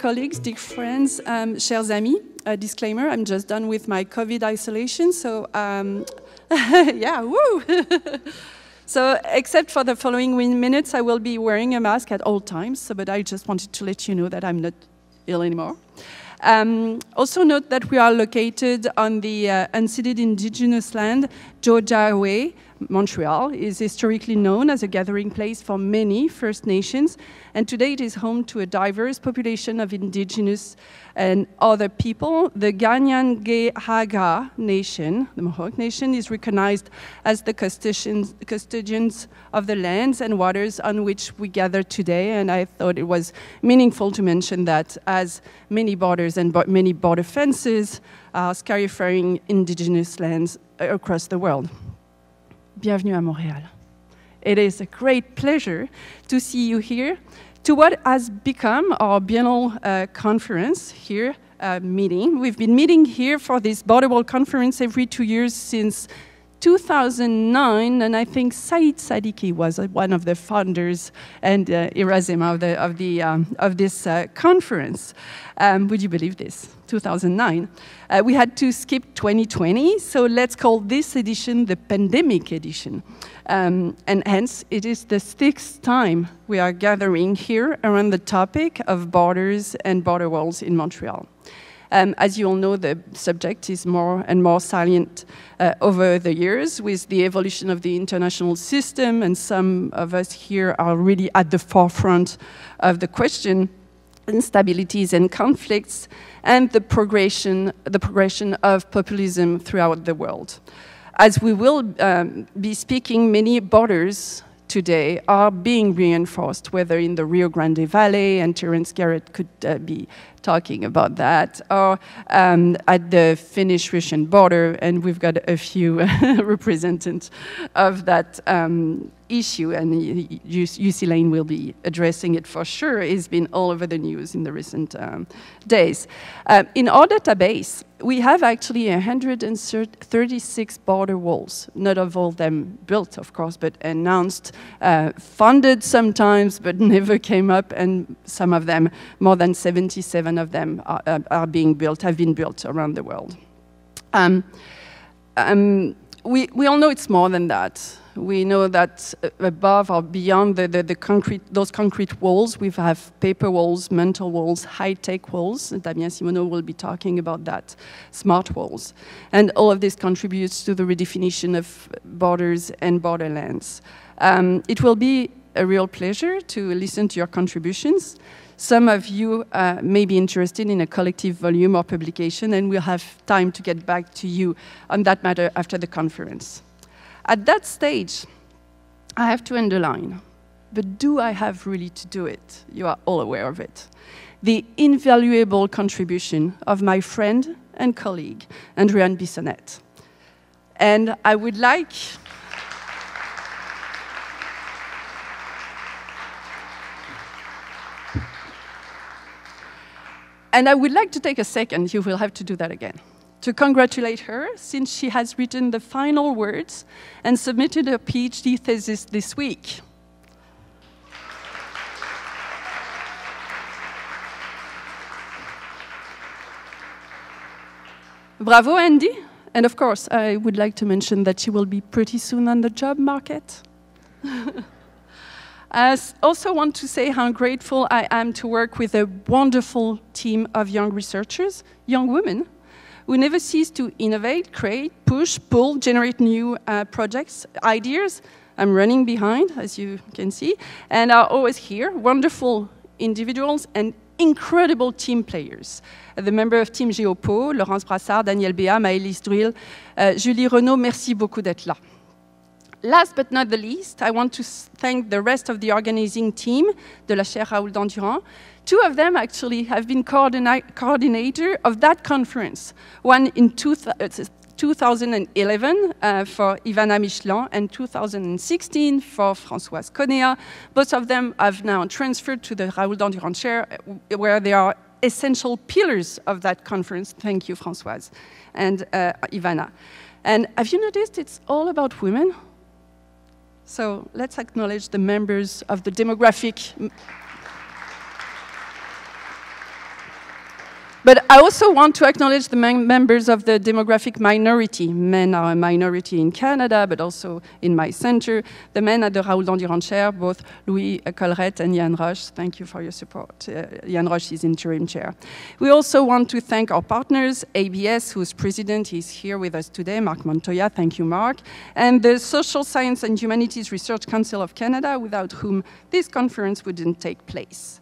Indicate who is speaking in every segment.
Speaker 1: colleagues, dear friends, chers amis, a disclaimer, I'm just done with my COVID isolation, so yeah, woo! So except for the following minutes, I will be wearing a mask at all times, so, but I just wanted to let you know that I'm not ill anymore. Also note that we are located on the unceded indigenous land, Georgia, Montreal is historically known as a gathering place for many First Nations, and today it is home to a diverse population of indigenous and other people. The Ganyan-Gehaga Nation, the Mohawk Nation, is recognized as the custodians of the lands and waters on which we gather today, and I thought it was meaningful to mention that, as many borders and many border fences are scarifying indigenous lands across the world. Bienvenue à Montréal. It is a great pleasure to see you here to what has become our biennial conference here, meeting. We've been meeting here for this Border World Conference every 2 years since 2009, and I think Said Sadiki was one of the founders and Élisabeth of this conference. Would you believe this? 2009. We had to skip 2020, so let's call this edition the pandemic edition. And hence, it is the 6th time we are gathering here around the topic of borders and border walls in Montreal. As you all know, the subject is more and more salient over the years with the evolution of the international system, and some of us here are really at the forefront of the question, instabilities and conflicts, and the progression of populism throughout the world. As we will be speaking, many borders today are being reinforced, whether in the Rio Grande Valley, and Terence Garrett could be talking about that, or at the Finnish-Russian border, and we've got a few representatives of that issue, and UC Lane will be addressing it for sure. It's been all over the news in the recent days. In our database, we have actually 136 border walls, not of all them built, of course, but announced, funded sometimes, but never came up, and some of them, more than 77 of them have been built around the world. We all know it's more than that. We know that above or beyond those concrete walls, we have paper walls, mental walls, high-tech walls. Damien Simoneau will be talking about that, smart walls. And all of this contributes to the redefinition of borders and borderlands. It will be a real pleasure to listen to your contributions. Some of you may be interested in a collective volume or publication, and we'll have time to get back to you on that matter after the conference. At that stage, I have to underline, but do I have really to do it? You are all aware of it. The invaluable contribution of my friend and colleague, Andréane Bissonnette. And I would like... And I would like to take a second, you will have to do that again, to congratulate her, since she has written the final words and submitted her PhD thesis this week. Bravo, Andy. And of course, I would like to mention that she will be pretty soon on the job market. I also want to say how grateful I am to work with a wonderful team of young researchers, young women, who never cease to innovate, create, push, pull, generate new projects, ideas. I'm running behind, as you can see, and are always here, wonderful individuals and incredible team players. The member of Team Géopo, Laurence Brassard, Daniel Béat, Maëlys Druil, Julie Renaud, merci beaucoup d'être là. Last but not the least, I want to thank the rest of the organizing team de la Chaire Raoul Dandurand. Two of them actually have been coordinator of that conference. One in 2011 for Ivana Michelin, and 2016 for Françoise Conea. Both of them have now transferred to the Raoul Dandurand Chair, where they are essential pillars of that conference. Thank you, Françoise and Ivana. And have you noticed it's all about women? So let's acknowledge the members of the demographic But I also want to acknowledge the members of the demographic minority. Men are a minority in Canada, but also in my center. The men at the Raoul Dandurand Chair, both Louis Colrette and Yann Roche. Thank you for your support. Yann Roche is interim chair. We also want to thank our partners, ABS, whose president is here with us today, Marc Montoya. Thank you, Marc. And the Social Science and Humanities Research Council of Canada, without whom this conference wouldn't take place.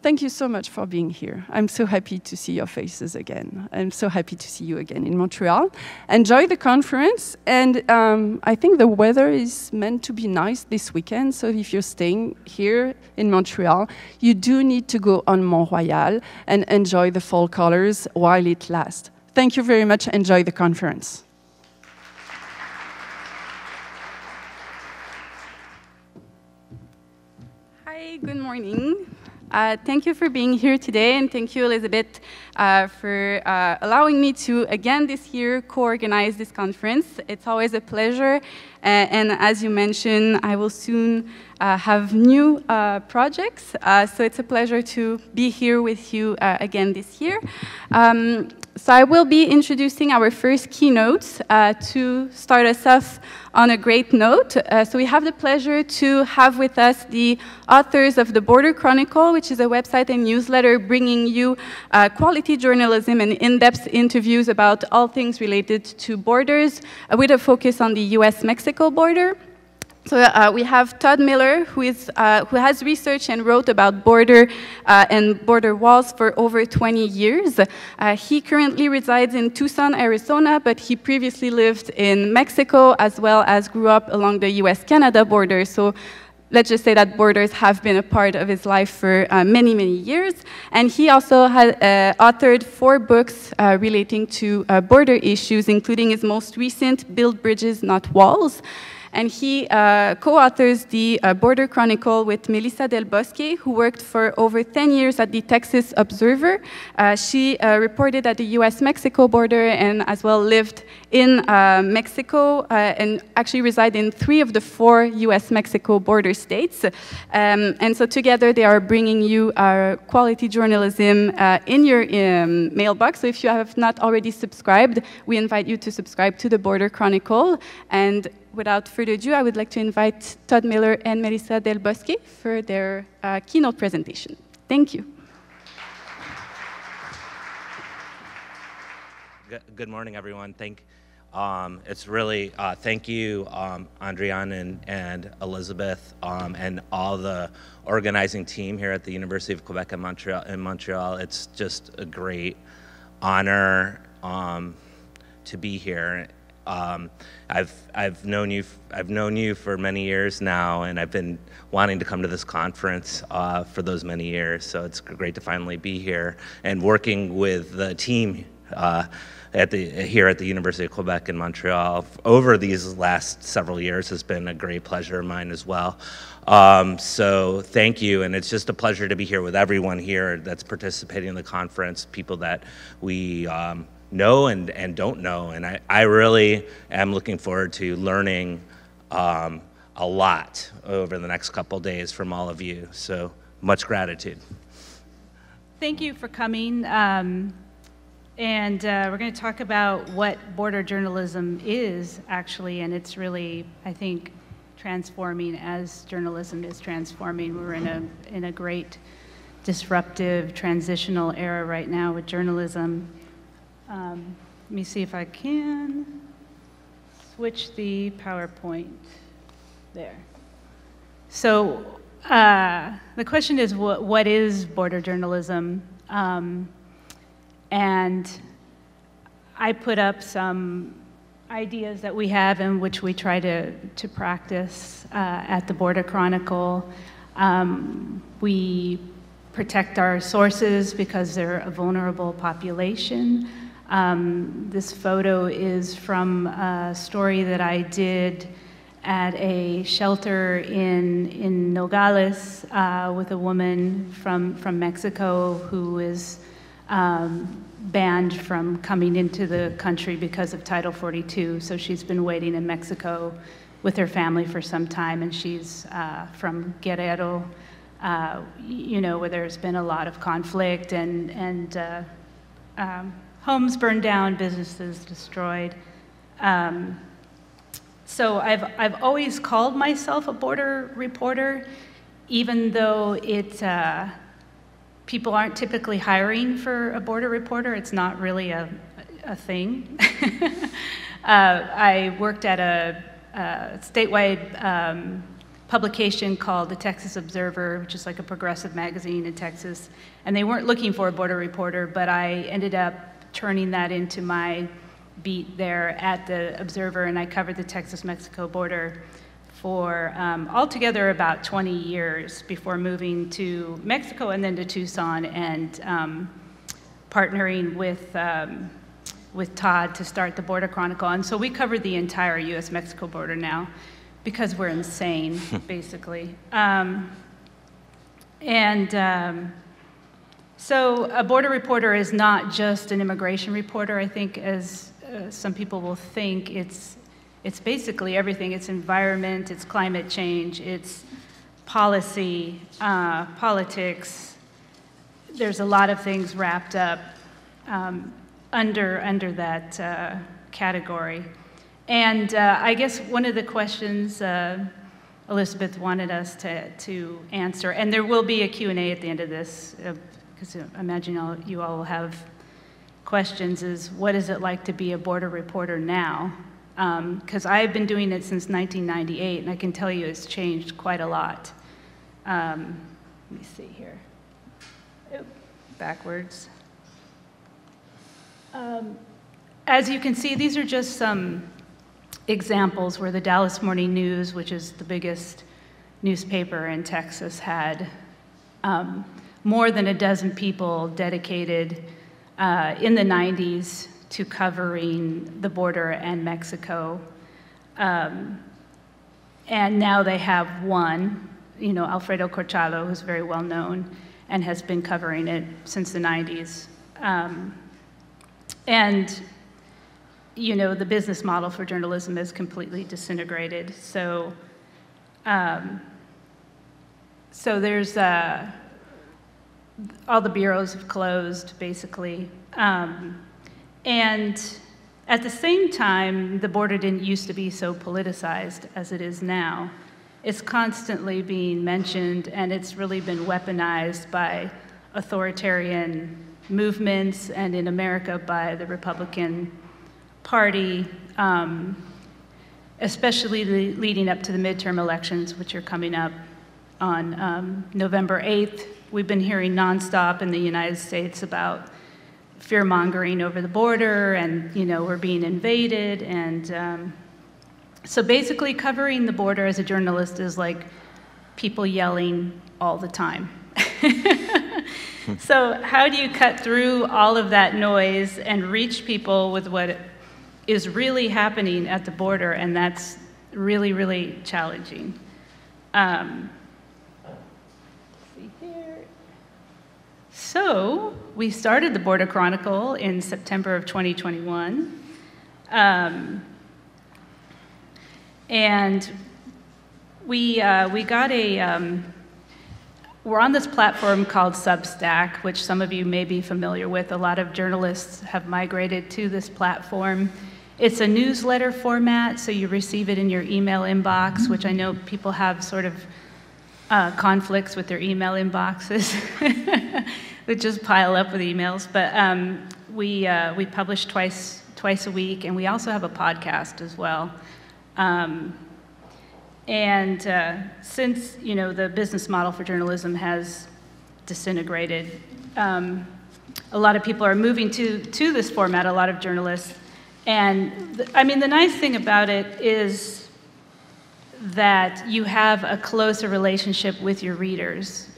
Speaker 1: Thank you so much for being here. I'm so happy to see your faces again. I'm so happy to see you again in Montreal. Enjoy the conference, and I think the weather is meant to be nice this weekend, so if you're staying here in Montreal, you do need to go on Mont-Royal and enjoy the fall colors while it lasts. Thank you very much. Enjoy the conference.
Speaker 2: Hi, good morning. Thank you for being here today, and thank you, Élisabeth, for allowing me to, again this year, co-organize this conference. It's always a pleasure, and as you mentioned, I will soon have new projects, so it's a pleasure to be here with you again this year. So I will be introducing our first keynotes to start us off on a great note. So we have the pleasure to have with us the authors of the Border Chronicle, which is a website and newsletter bringing you quality journalism and in-depth interviews about all things related to borders, with a focus on the US-Mexico border. So we have Todd Miller, who has researched and wrote about border and border walls for over 20 years. He currently resides in Tucson, Arizona, but he previously lived in Mexico, as well as grew up along the US-Canada border. So let's just say that borders have been a part of his life for many, many years. And he also had authored 4 books relating to border issues, including his most recent, Build Bridges, Not Walls. And he co-authors the Border Chronicle with Melissa Del Bosque, who worked for over 10 years at the Texas Observer. She reported at the US-Mexico border and as well lived in Mexico and actually reside in 3 of the 4 US-Mexico border states. And so together they are bringing you quality journalism in your mailbox. So if you have not already subscribed, we invite you to subscribe to the Border Chronicle. And without further ado, I would like to invite Todd Miller and Melissa Del Bosque for their keynote presentation. Thank you.
Speaker 3: Good morning, everyone. It's really, thank you, Andriane and Élisabeth, and all the organizing team here at the University of Quebec in Montreal. It's just a great honor to be here. I've known you for many years now, and I've been wanting to come to this conference for those many years. So it's great to finally be here and working with the team here at the University of Quebec in Montreal over these last several years has been a great pleasure of mine as well. So thank you, and it's just a pleasure to be here with everyone here that's participating in the conference, people that we know and don't know, and I really am looking forward to learning a lot over the next couple days from all of you, so much gratitude.
Speaker 4: Thank you for coming, and we're going to talk about what border journalism is actually, and it's really, I think, transforming as journalism is transforming. We're in a great disruptive transitional era right now with journalism. Let me see if I can switch the PowerPoint there. So the question is, what is border journalism? And I put up some ideas that we have in which we try to practice at the Border Chronicle. We protect our sources because they're a vulnerable population. This photo is from a story that I did at a shelter in Nogales with a woman from Mexico who is banned from coming into the country because of Title 42. So she's been waiting in Mexico with her family for some time, and she's from Guerrero. you know, where there's been a lot of conflict and homes burned down, businesses destroyed. So I've always called myself a border reporter, even though people aren't typically hiring for a border reporter. It's not really a thing. I worked at a statewide publication called the Texas Observer, which is like a progressive magazine in Texas, and they weren't looking for a border reporter, but I ended up turning that into my beat there at the Observer, and I covered the Texas-Mexico border for altogether about 20 years before moving to Mexico and then to Tucson and partnering with Todd to start the Border Chronicle. And so we covered the entire US-Mexico border now because we're insane, basically. So a border reporter is not just an immigration reporter. I think, as some people will think, it's basically everything. It's environment, it's climate change, it's policy, politics. There's a lot of things wrapped up under that category. And I guess one of the questions Élisabeth wanted us to answer, and there will be a Q&A at the end of this, because I imagine you all will have questions, is what is it like to be a border reporter now? Because I've been doing it since 1998, and I can tell you it's changed quite a lot. Let me see here. Oop, backwards. As you can see, these are just some examples where the Dallas Morning News, which is the biggest newspaper in Texas, had more than a dozen people dedicated in the 90s to covering the border and Mexico. And now they have one, you know, Alfredo Corchado, who's very well known and has been covering it since the 90s. And, you know, the business model for journalism is completely disintegrated. So, so there's all the bureaus have closed, basically. And at the same time, the border didn't used to be so politicized as it is now. It's constantly being mentioned, and it's really been weaponized by authoritarian movements, and in America by the Republican Party, especially leading up to the midterm elections, which are coming up on November 8th. We've been hearing nonstop in the United States about fear-mongering over the border, and, you know, we're being invaded. And so basically covering the border as a journalist is like people yelling all the time. So how do you cut through all of that noise and reach people with what is really happening at the border? And that's really, really challenging. See here. So we started the Border Chronicle in September of 2021. And we got we're on this platform called Substack, which some of you may be familiar with. A lot of journalists have migrated to this platform. It's a newsletter format, so you receive it in your email inbox, which I know people have sort of conflicts with their email inboxes that just pile up with emails. But we publish twice a week, and we also have a podcast as well. Since, you know, the business model for journalism has disintegrated, a lot of people are moving to this format, a lot of journalists. And I mean, the nice thing about it is that you have a closer relationship with your readers.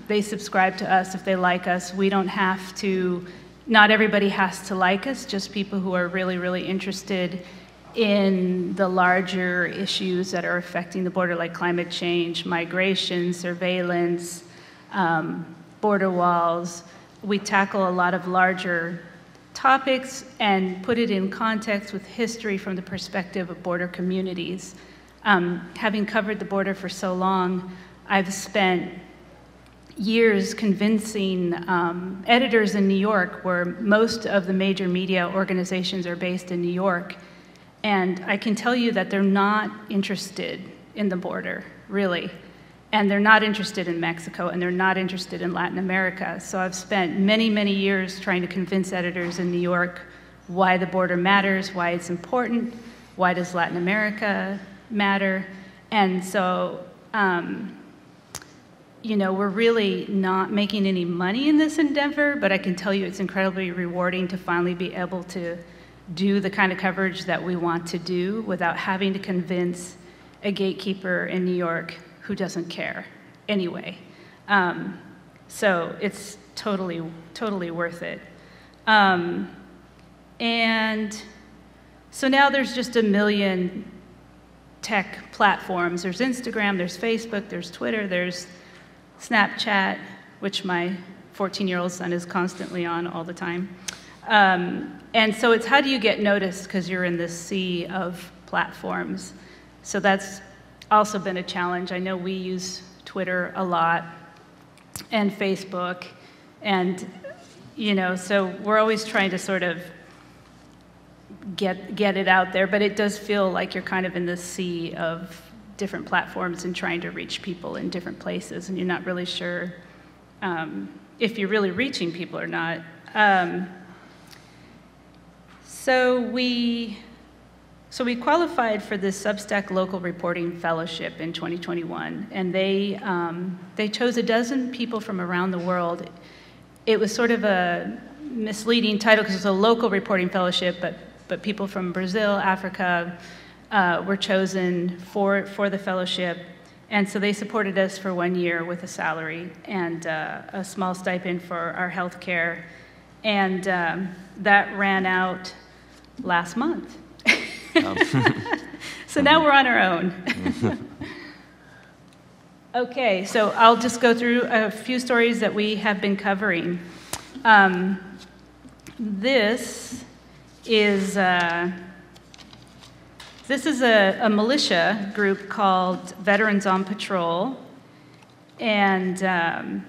Speaker 4: They subscribe to us if they like us. We don't have to, not everybody has to like us, just people who are really, really interested in the larger issues that are affecting the border, like climate change, migration, surveillance, border walls. We tackle a lot of larger topics and put it in context with history from the perspective of border communities. Having covered the border for so long, I've spent years convincing editors in New York, where most of the major media organizations are based in New York. And I can tell you that they're not interested in the border, really. And they're not interested in Mexico, and they're not interested in Latin America. So I've spent many, many years trying to convince editors in New York why the border matters, why it's important, why does Latin America matter. And so, you know, we're really not making any money in this endeavor, but I can tell you it's incredibly rewarding to finally be able to do the kind of coverage that we want to do without having to convince a gatekeeper in New York who doesn't care anyway. So it's totally, totally worth it. And so now there's just a million tech platforms. There's Instagram, there's Facebook, there's Twitter, there's Snapchat, which my 14-year-old son is constantly on all the time. And so it's how do you get noticed because you're in this sea of platforms. So that's also been a challenge. I know we use Twitter a lot and Facebook, and you know, so we're always trying to sort of get it out there, but it does feel like you're kind of in this sea of different platforms and trying to reach people in different places, and you're not really sure if you're really reaching people or not. So we qualified for this Substack Local Reporting Fellowship in 2021, and they chose a dozen people from around the world. It was sort of a misleading title because it was a local reporting fellowship, but people from Brazil, Africa were chosen for the fellowship, and so they supported us for 1 year with a salary and a small stipend for our health care, and that ran out last month. So now we're on our own. Okay, so I'll just go through a few stories that we have been covering. This is a militia group called Veterans on Patrol, and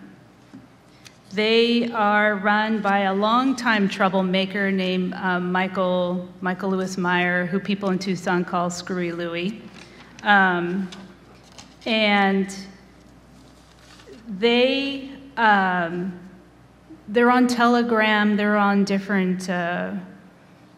Speaker 4: they are run by a longtime troublemaker named Michael Lewis Meyer, who people in Tucson call Screwy Louie. And they're on Telegram, they're on different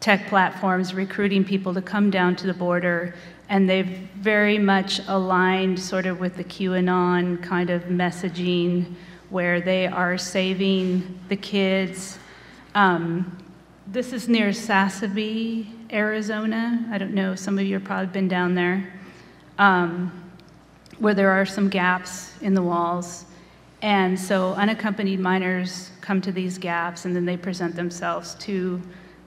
Speaker 4: tech platforms recruiting people to come down to the border, and they've very much aligned sort of with the QAnon kind of messaging where they are saving the kids. This is near Sassabee, Arizona. I don't know, some of you have probably been down there, where there are some gaps in the walls. And so unaccompanied minors come to these gaps, and then they present themselves to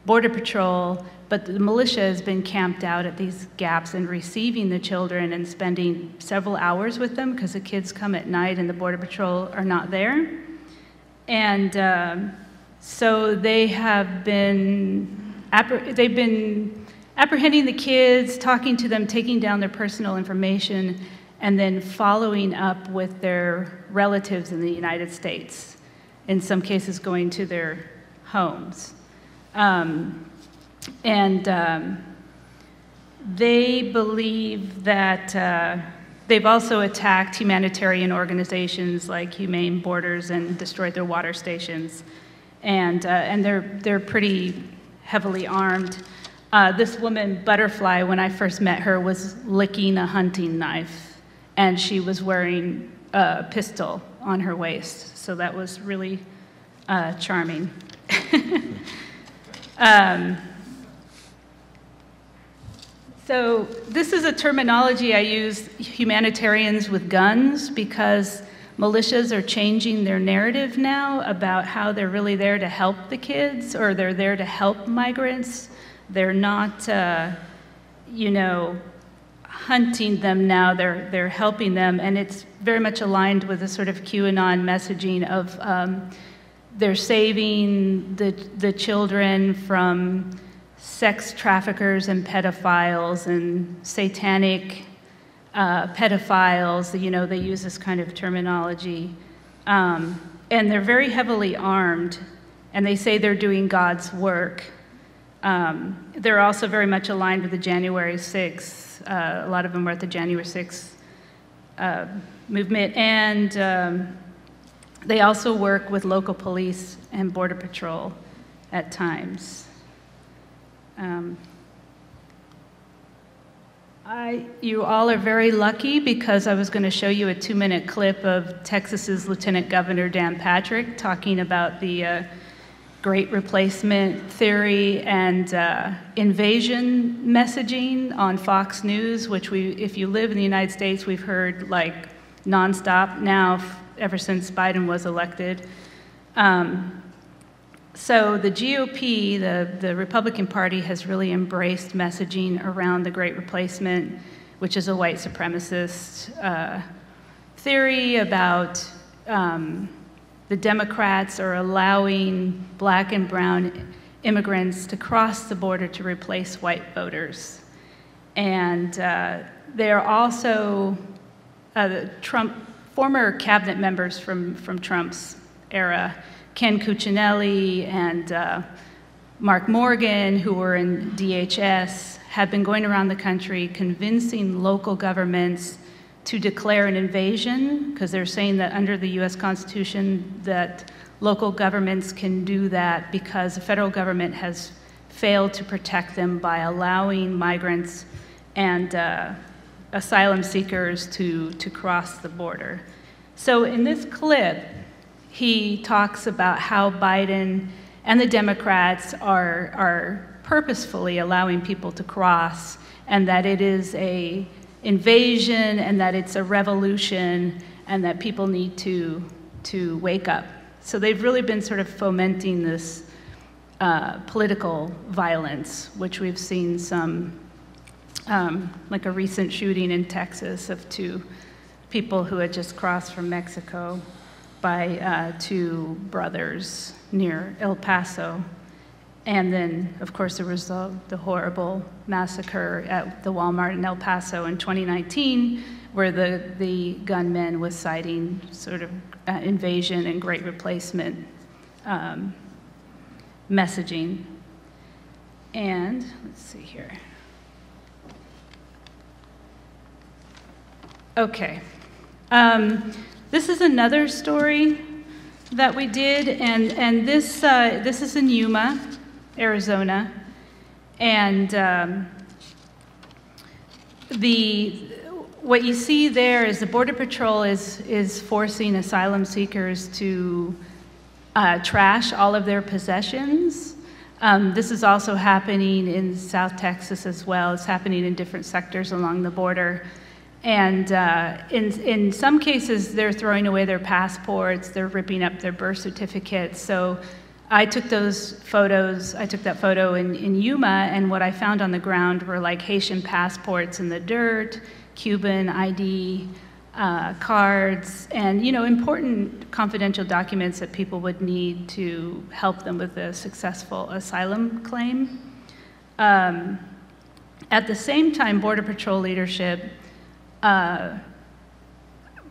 Speaker 4: Border Patrol, but the militia has been camped out at these gaps and receiving the children and spending several hours with them because the kids come at night and the Border Patrol are not there. And so they have been, they've been apprehending the kids, talking to them, taking down their personal information, and then following up with their relatives in the United States, in some cases going to their homes. They believe that they've also attacked humanitarian organizations like Humane Borders and destroyed their water stations, and they're pretty heavily armed. This woman, Butterfly, when I first met her, was licking a hunting knife, and she was wearing a pistol on her waist, so that was really charming. So this is a terminology I use, humanitarians with guns, because militias are changing their narrative now about how they're really there to help the kids, or they're there to help migrants. They're not, you know, hunting them now, they're helping them, and it's very much aligned with the sort of QAnon messaging of they're saving the children from sex traffickers and pedophiles and satanic pedophiles. You know, they use this kind of terminology. And they're very heavily armed, and they say they're doing God's work. They're also very much aligned with the January 6th. A lot of them were at the January 6th movement, and they also work with local police and border patrol at times. You all are very lucky because I was going to show you a 2-minute clip of Texas's Lieutenant Governor Dan Patrick talking about the Great Replacement theory and invasion messaging on Fox News, which if you live in the United States, we've heard like nonstop now ever since Biden was elected. So the GOP, the Republican Party, has really embraced messaging around the Great Replacement, which is a white supremacist theory about the Democrats are allowing black and brown immigrants to cross the border to replace white voters. And they're also former cabinet members from Trump's era, Ken Cuccinelli and Mark Morgan, who were in DHS, have been going around the country convincing local governments to declare an invasion, because they're saying that under the US Constitution that local governments can do that because the federal government has failed to protect them by allowing migrants and asylum seekers to cross the border. So in this clip, he talks about how Biden and the Democrats are purposefully allowing people to cross, and that it is an invasion, and that it's a revolution, and that people need to wake up. So they've really been sort of fomenting this political violence, which we've seen some, like a recent shooting in Texas of 2 people who had just crossed from Mexico by 2 brothers near El Paso. And then, of course, there was the horrible massacre at the Walmart in El Paso in 2019, where the gunman was citing sort of invasion and Great Replacement messaging. And let's see here. Okay. This is another story that we did, and this is in Yuma, Arizona, and what you see there is the Border Patrol is forcing asylum seekers to trash all of their possessions. This is also happening in South Texas as well. It's happening in different sectors along the border. And in some cases, they're throwing away their passports, they're ripping up their birth certificates. So I took those photos, I took that photo in Yuma, and what I found on the ground were like Haitian passports in the dirt, Cuban ID cards, and important confidential documents that people would need to help them with a successful asylum claim. At the same time, Border Patrol leadership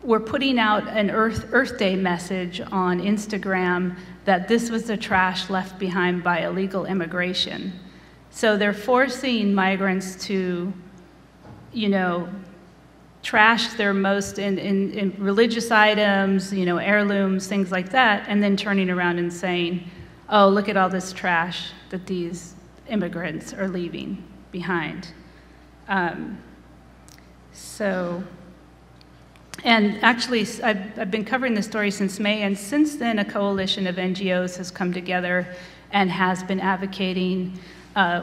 Speaker 4: we're putting out an Earth Day message on Instagram that this was the trash left behind by illegal immigration. So they're forcing migrants to, trash their most in religious items, heirlooms, things like that, and then turning around and saying, oh, look at all this trash that these immigrants are leaving behind. And actually, I've been covering this story since May, and since then a coalition of NGOs has come together and has been advocating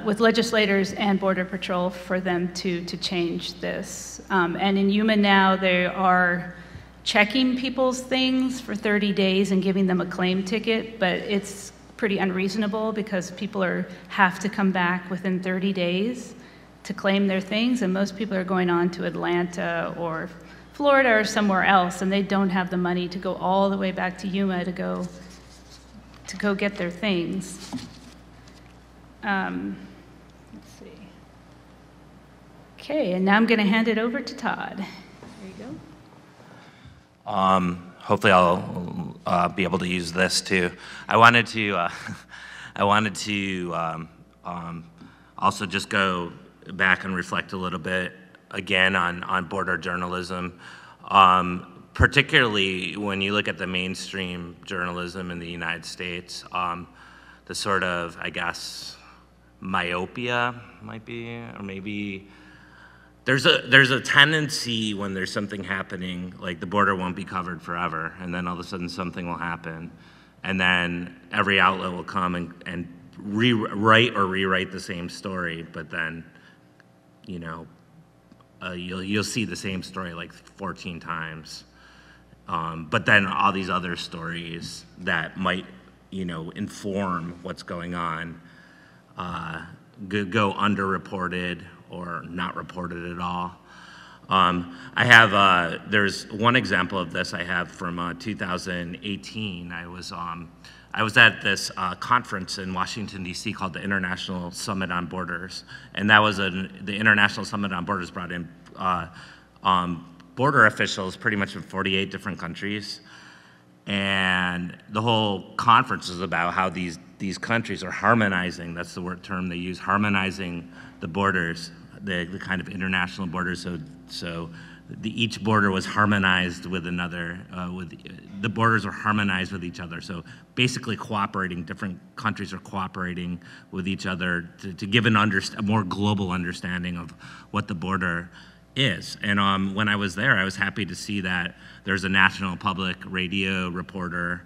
Speaker 4: with legislators and Border Patrol for them to change this. And in Yuma now, they are checking people's things for 30 days and giving them a claim ticket, but it's pretty unreasonable because people have to come back within 30 days to claim their things, and most people are going on to Atlanta or Florida or somewhere else, and they don't have the money to go all the way back to Yuma to go get their things. Let's see. Okay, and now I'm going to hand it over to Todd. There you go.
Speaker 3: Hopefully I'll be able to use this too. I wanted to, also just go back and reflect a little bit again on border journalism, particularly when you look at the mainstream journalism in the United States, the sort of, I guess, myopia might be, or maybe there's a tendency when there's something happening, like the border won't be covered forever, and then all of a sudden something will happen, and then every outlet will come and rewrite the same story, but then, you know, you'll see the same story like 14 times. But then all these other stories that might, you know, inform what's going on go underreported or not reported at all. I have, there's one example of this I have from 2018. I was at this conference in Washington, D.C. called the International Summit on Borders. And that was the International Summit on Borders brought in border officials pretty much from 48 different countries. And the whole conference was about how these countries are harmonizing, that's the term they use, harmonizing the borders, the kind of international borders. So each border was harmonized with another, the borders are harmonized with each other. So basically cooperating, different countries are cooperating with each other to give a more global understanding of what the border is. And when I was there, I was happy to see that there's a National Public Radio reporter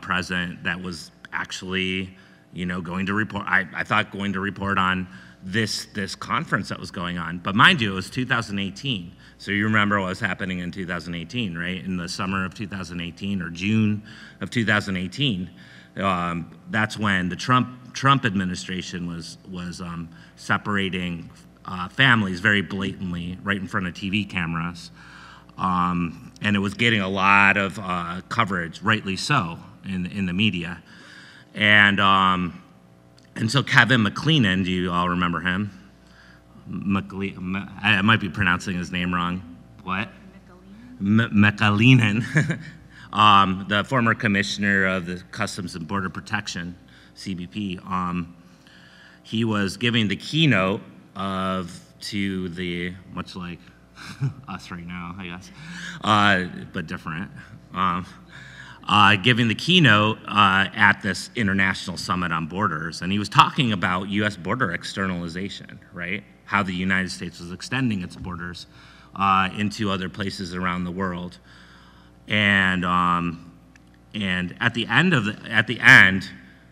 Speaker 3: present that was actually, you know, going to report, I thought going to report on this conference that was going on. But mind you, it was 2018. So you remember what was happening in 2018, right? In the summer of 2018 or June of 2018, that's when the Trump administration was separating families very blatantly right in front of TV cameras. And it was getting a lot of coverage, rightly so, in the media. And so Kevin McLennan, do you all remember him? I might be pronouncing his name wrong. What? McAleenan, the former commissioner of the Customs and Border Protection, CBP. He was giving the keynote to the, much like us right now, I guess, but different. Giving the keynote at this International Summit on Borders, and he was talking about U.S. border externalization, right? How the United States was extending its borders into other places around the world, and at the end,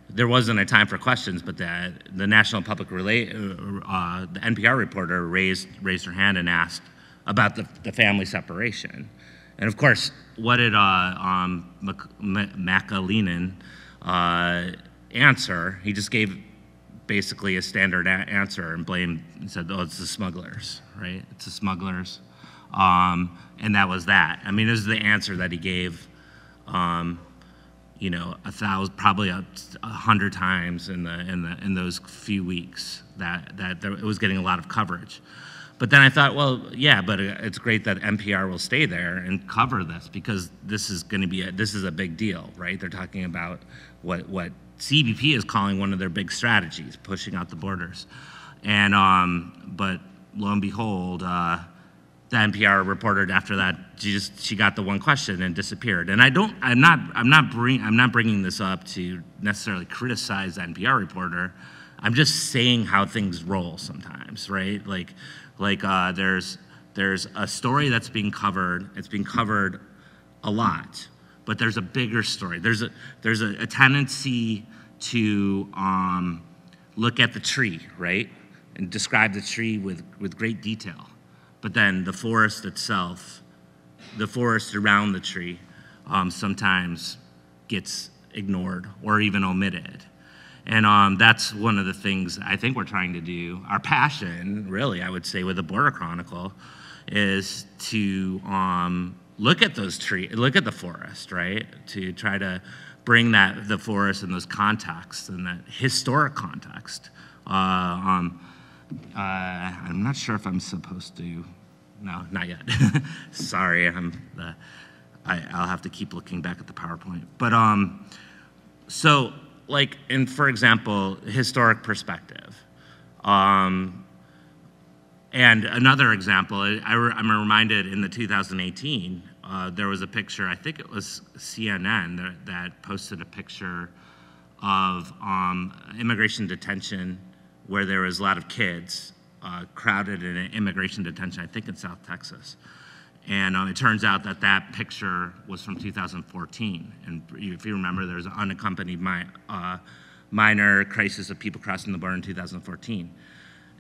Speaker 3: there wasn't a time for questions, but the National Public the NPR reporter raised her hand and asked about the family separation. And of course, what did McAleenan answer? He just gave basically a standard answer and said, oh, it's the smugglers, right? It's the smugglers. And that was that. I mean, this is the answer that he gave, you know, probably 100 times in those few weeks that it was getting a lot of coverage. But then I thought, well, yeah, but it's great that NPR will stay there and cover this, because this is going to be this is a big deal, right? They're talking about what CBP is calling one of their big strategies, pushing out the borders. And but lo and behold, the NPR reporter after that, she got the one question and disappeared. And I'm not bringing this up to necessarily criticize the NPR reporter. I'm just saying how things roll sometimes, right? Like there's a story that's being covered. It's being covered a lot, but there's a bigger story. There's a tendency to look at the tree, right, and describe the tree with great detail. But then the forest itself, the forest around the tree, sometimes gets ignored or even omitted. And that's one of the things I think we're trying to do. Our passion, really, I would say, with the Border Chronicle, is to look at those trees, look at the forest, right? To try to bring the forest in those contexts, in that historic context. I'm not sure if I'm supposed to. No, not yet. Sorry, I'll have to keep looking back at the PowerPoint. But so like, for example, historic perspective. And another example, I'm reminded in the 2018, there was a picture, I think it was CNN that posted a picture of immigration detention where there was a lot of kids crowded in an immigration detention, I think in South Texas. And it turns out that that picture was from 2014. And if you remember, there was an unaccompanied minor crisis of people crossing the border in 2014.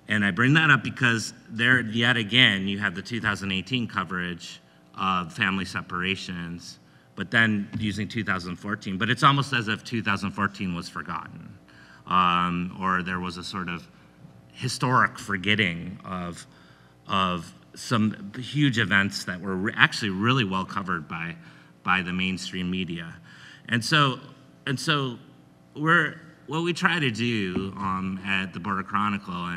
Speaker 3: And I bring that up because there, yet again, you have the 2018 coverage of family separations, but then using 2014. But it's almost as if 2014 was forgotten, or there was a sort of historic forgetting of some huge events that were actually really well covered by the mainstream media. And so what we try to do at the Border Chronicle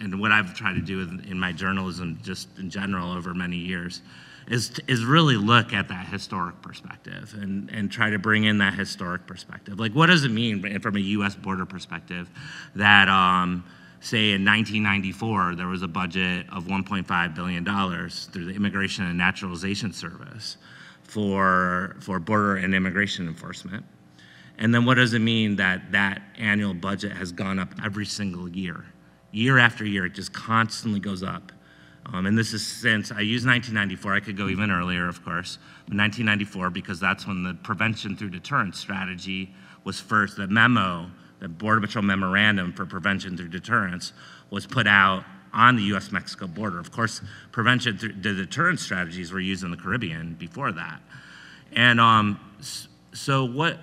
Speaker 3: and what I've tried to do in my journalism just in general over many years is really look at that historic perspective and try to bring in that historic perspective. Like, what does it mean from a U.S. border perspective that, say, in 1994, there was a budget of $1.5 billion through the Immigration and Naturalization Service for border and immigration enforcement? And then what does it mean that that annual budget has gone up every single year? Year after year, it just constantly goes up. And this is since, I use 1994, I could go even earlier, of course, but 1994, because that's when the prevention through deterrence strategy was first, the memo, the Border Patrol Memorandum for Prevention Through Deterrence was put out on the U.S.-Mexico border. Of course, prevention through the deterrence strategies were used in the Caribbean before that. And so what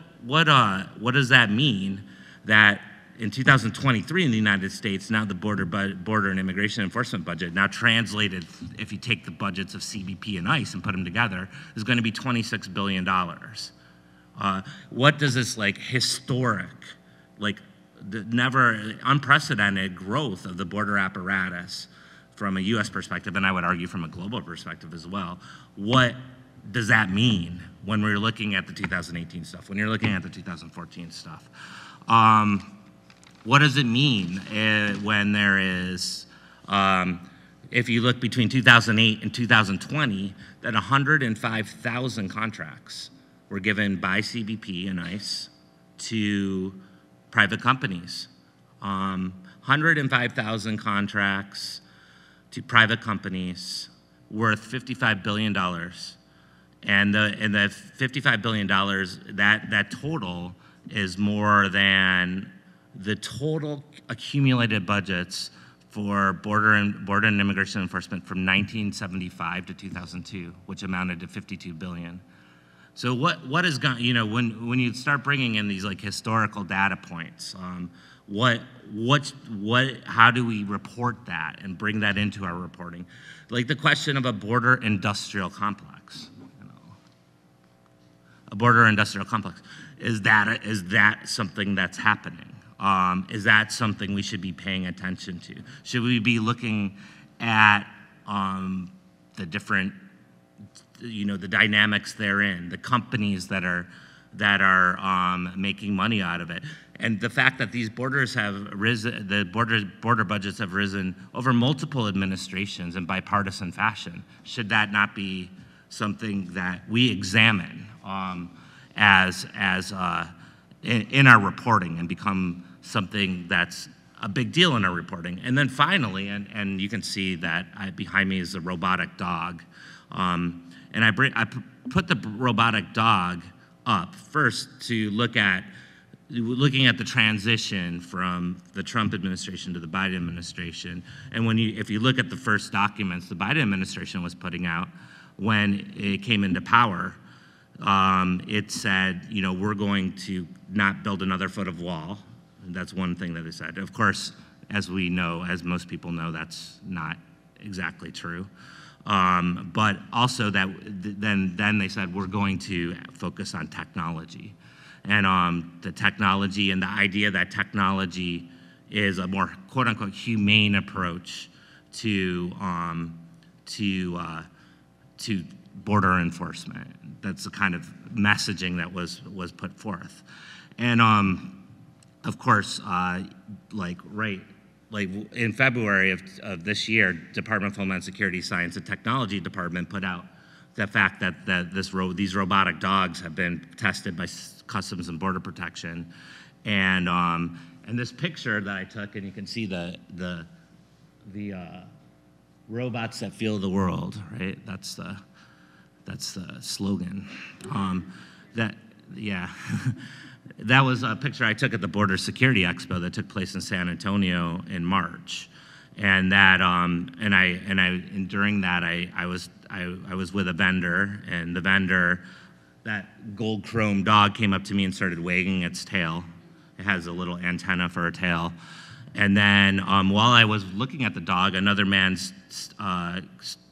Speaker 3: does that mean that in 2023 in the United States, now the border and immigration enforcement budget, now translated, if you take the budgets of CBP and ICE and put them together, is going to be $26 billion. What does this historic, the never unprecedented growth of the border apparatus from a US perspective, and I would argue from a global perspective as well, what does that mean when we're looking at the 2018 stuff, when you're looking at the 2014 stuff? What does it mean when there is, if you look between 2008 and 2020, that 105,000 contracts were given by CBP and ICE to private companies. 105,000 contracts to private companies worth $55 billion. And the $55 billion, that total is more than the total accumulated budgets for border and immigration enforcement from 1975 to 2002, which amounted to $52 billion. So what has gone, when you start bringing in these historical data points, how do we report that and bring that into our reporting? Like the question of a border industrial complex. A border industrial complex. Is that something that's happening? Is that something we should be paying attention to? Should we be looking at the different, the dynamics therein, the companies that are making money out of it, and the fact that these borders have risen, the border budgets have risen over multiple administrations in bipartisan fashion? Should that not be something that we examine in our reporting and become something that's a big deal in our reporting? And then finally, and you can see that behind me is a robotic dog, and I put the robotic dog up first to looking at the transition from the Trump administration to the Biden administration. And if you look at the first documents the Biden administration was putting out when it came into power, it said, we're going to not build another foot of wall. And that's one thing that they said. Of course, as we know, as most people know, that's not exactly true. But also that then they said, we're going to focus on technology. And the technology and the idea that technology is a more quote unquote humane approach to border enforcement. That's the kind of messaging that was put forth. And of course, like in February of this year, Department of Homeland Security Science and Technology Department put out the fact that these robotic dogs have been tested by Customs and Border Protection. And this picture that I took, and you can see the robots that feel the world, right? That's the slogan. That was a picture I took at the Border Security Expo that took place in San Antonio in March, and that during that I was with a vendor, and the vendor, that gold chrome dog came up to me and started wagging its tail. It has a little antenna for a tail, and then while I was looking at the dog, another man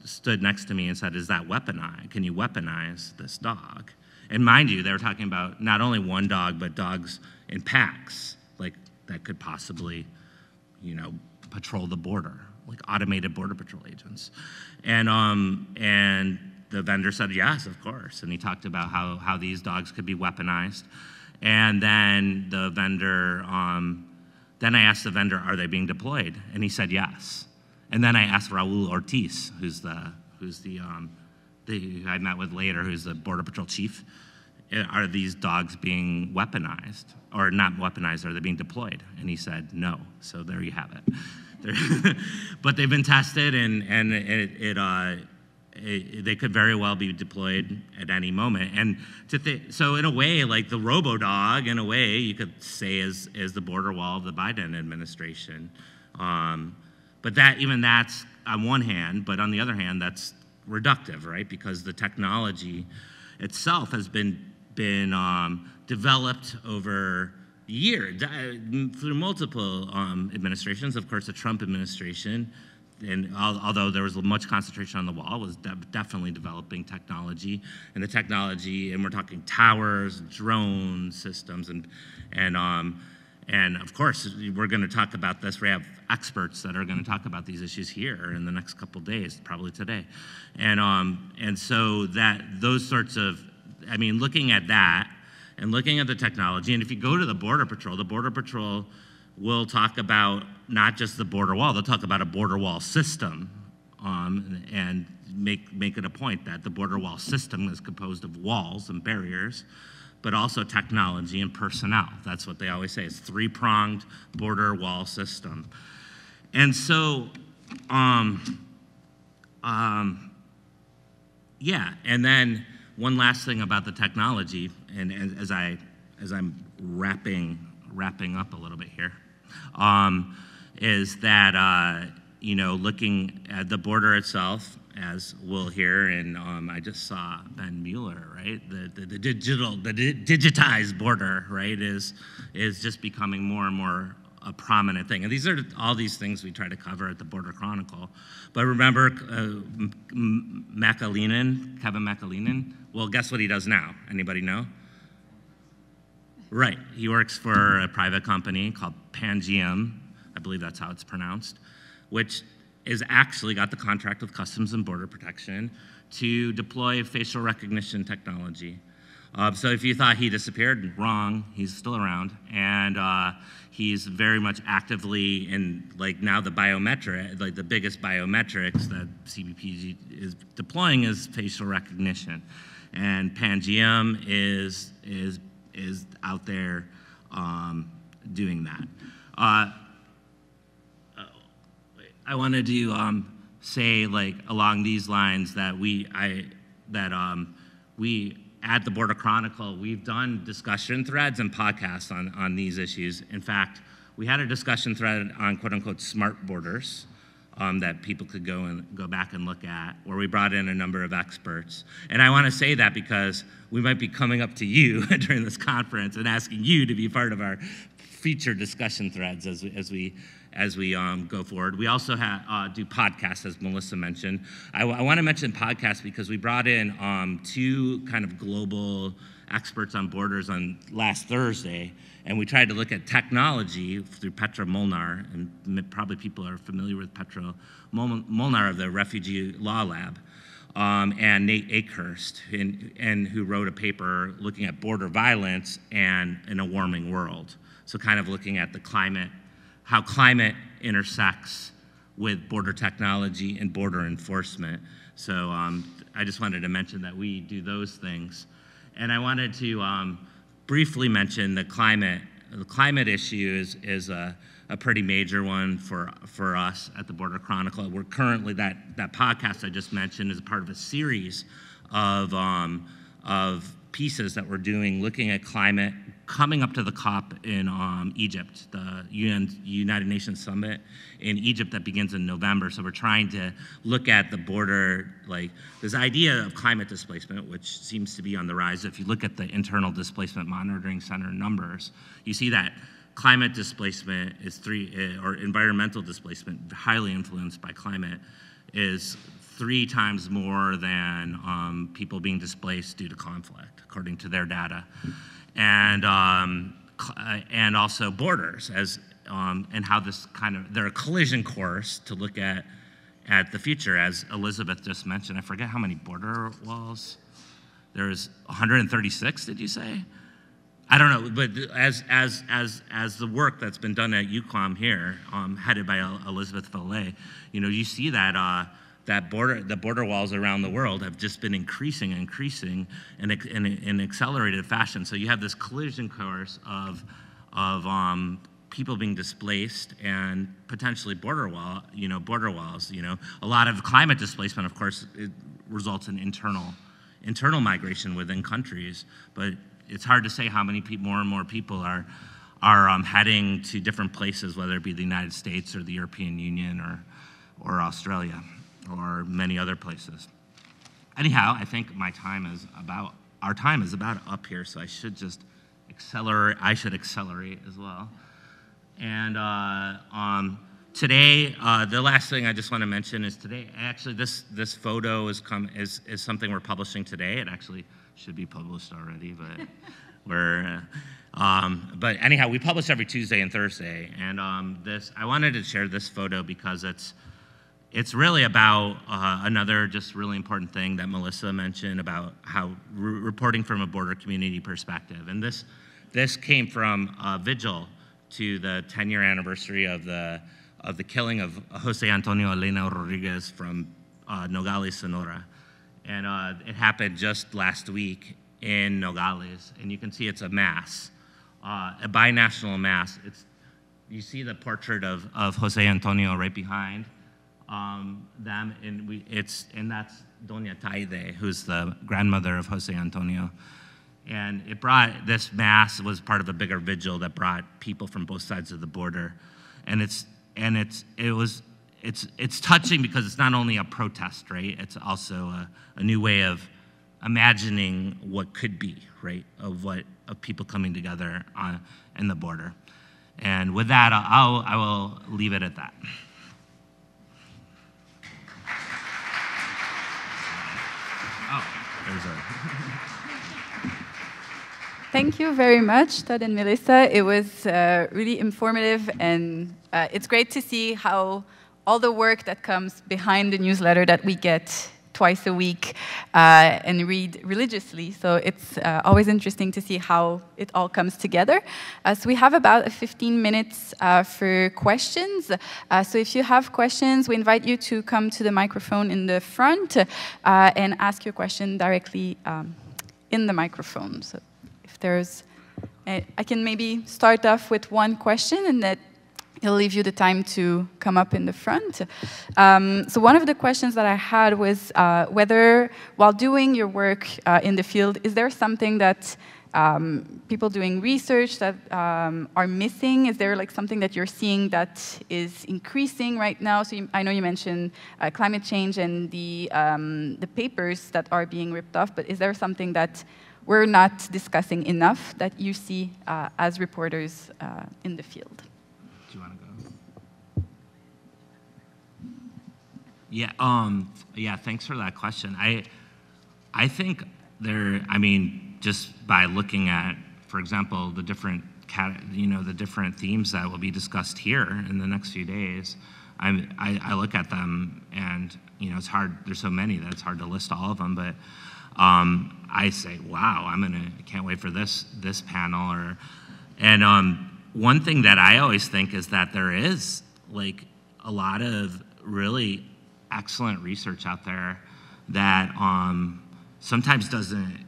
Speaker 3: stood next to me and said, "Is that weaponized? Can you weaponize this dog?" And mind you, they were talking about not only one dog, but dogs in packs, like that could possibly, patrol the border, like automated border patrol agents. And the vendor said, yes, of course. And he talked about how these dogs could be weaponized. And then the vendor, then I asked the vendor, are they being deployed? And he said yes. And then I asked Raoul Ortiz, who's the I met with later, who's the Border Patrol chief, are these dogs being weaponized? Or not weaponized, are they being deployed? And he said no, so there you have it. But they've been tested, and they could very well be deployed at any moment. And so in a way, like the robo-dog, in a way, you could say is the border wall of the Biden administration. But that's on one hand, but on the other hand, that's reductive, right? Because the technology itself has been developed over years through multiple administrations. Of course, the Trump administration, and although there was much concentration on the wall, was definitely developing technology, and the technology, and we're talking towers, drone systems, and of course, we're going to talk about this. We have experts that are going to talk about these issues here in the next couple days, probably today. And so those sorts of, looking at that and looking at the technology, and if you go to the Border Patrol will talk about not just the border wall, they'll talk about a border wall system, and make it a point that the border wall system is composed of walls and barriers, but also technology and personnel. That's what they always say. It's three-pronged border wall system. And so, and then one last thing about the technology, and as I'm wrapping up a little bit here, is that, looking at the border itself, as we'll hear, and I just saw Ben Mueller, right? The digitized border, right, is just becoming more and more a prominent thing. And these are all these things we try to cover at the Border Chronicle. But remember Kevin McAleenan? Well, guess what he does now? Anybody know? Right, he works for a private company called Pangiam, I believe that's how it's pronounced, which is actually got the contract with Customs and Border Protection to deploy facial recognition technology. So if you thought he disappeared, wrong, he's still around. And he's very much actively in, like, now the biometric, like the biggest biometrics that CBP is deploying is facial recognition. And Pangiam is out there doing that. I wanted to say, like, along these lines that we at the Border Chronicle, we've done discussion threads and podcasts on these issues. In fact, we had a discussion thread on quote-unquote smart borders that people could go back and look at, where we brought in a number of experts. And I want to say that because we might be coming up to you during this conference and asking you to be part of our featured discussion threads as we go forward. We also do podcasts, as Melissa mentioned. I want to mention podcasts because we brought in two kind of global experts on borders on last Thursday, and we tried to look at technology through Petra Molnar, and probably people are familiar with Petra Molnar of the Refugee Law Lab. and Nate Akehurst, and who wrote a paper looking at border violence and in a warming world. So kind of looking at the climate, how climate intersects with border technology and border enforcement. So I just wanted to mention that we do those things. And I wanted to briefly mention the climate. The climate issue is a pretty major one for us at the Border Chronicle. We're currently, that podcast I just mentioned is a part of a series of pieces that we're doing looking at climate coming up to the COP in Egypt, the United Nations Summit in Egypt that begins in November. So we're trying to look at the border, like this idea of climate displacement, which seems to be on the rise. If you look at the Internal Displacement Monitoring Center numbers, you see that climate displacement is or environmental displacement, highly influenced by climate, is 3 times more than people being displaced due to conflict, according to their data. And also borders and how this they're a collision course to look at the future, as Élisabeth just mentioned. I forget how many border walls. There's 136, did you say? I don't know, but as the work that's been done at UQAM here, headed by Élisabeth Vallet, you see that the border walls around the world have just been increasing in accelerated fashion. So you have this collision course of people being displaced and potentially border walls. A lot of climate displacement, of course, it results in internal migration within countries, but it's hard to say how many more and more people are heading to different places, whether it be the United States or the European Union or Australia or many other places. Anyhow, I think our time is about up here, so I should just accelerate. I should accelerate as well. And today, the last thing I just want to mention is today, actually, this photo is something we're publishing today. It actually should be published already, but but anyhow, we publish every Tuesday and Thursday. And I wanted to share this photo because it's really about another just really important thing that Melissa mentioned about how reporting from a border community perspective. And this came from a vigil to the 10-year anniversary of the killing of Jose Antonio Elena Rodriguez from Nogales, Sonora. And it happened just last week in Nogales. And you can see it's a mass, a binational mass. You see the portrait of Jose Antonio right behind them, and that's Doña Taide, who's the grandmother of Jose Antonio. And this mass was part of a bigger vigil that brought people from both sides of the border. And it's touching because it's not only a protest, right? It's also a new way of imagining what could be, right? Of people coming together in the border. And with that, I will leave it at that.
Speaker 2: Thank you very much, Todd and Melissa. It was really informative, and it's great to see how all the work that comes behind the newsletter that we get twice a week and read religiously. So it's always interesting to see how it all comes together. So we have about 15 minutes for questions. So if you have questions, we invite you to come to the microphone in the front and ask your question directly in the microphone. So if there's, I can maybe start off with one question, and that it'll leave you the time to come up in the front. So one of the questions that I had was whether, while doing your work in the field, is there something that people doing research that are missing? Is there like something that you're seeing that is increasing right now? So I know you mentioned climate change and the papers that are being ripped off, but is there something that we're not discussing enough that you see as reporters in the field?
Speaker 3: Do you want to go? Yeah, thanks for that question. I think just by looking at, for example, the different themes that will be discussed here in the next few days, I look at them and, you know, it's hard, there's so many that it's hard to list all of them, but I say, wow, I can't wait for this panel. One thing that I always think is that there is like a lot of really excellent research out there that sometimes doesn't,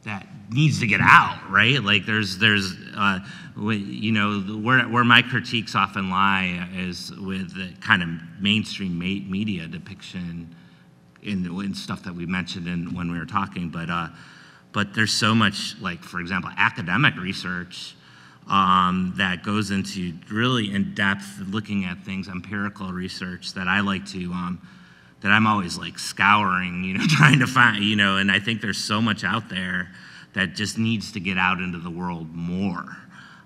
Speaker 3: that needs to get out, right? Like there's you know, where my critiques often lie is with the kind of mainstream media depiction in stuff that we mentioned when we were talking, but there's so much, like, for example, academic research that goes into really in-depth looking at things, empirical research that I like to, that I'm always like scouring, you know, trying to find, you know, and I think there's so much out there that just needs to get out into the world more.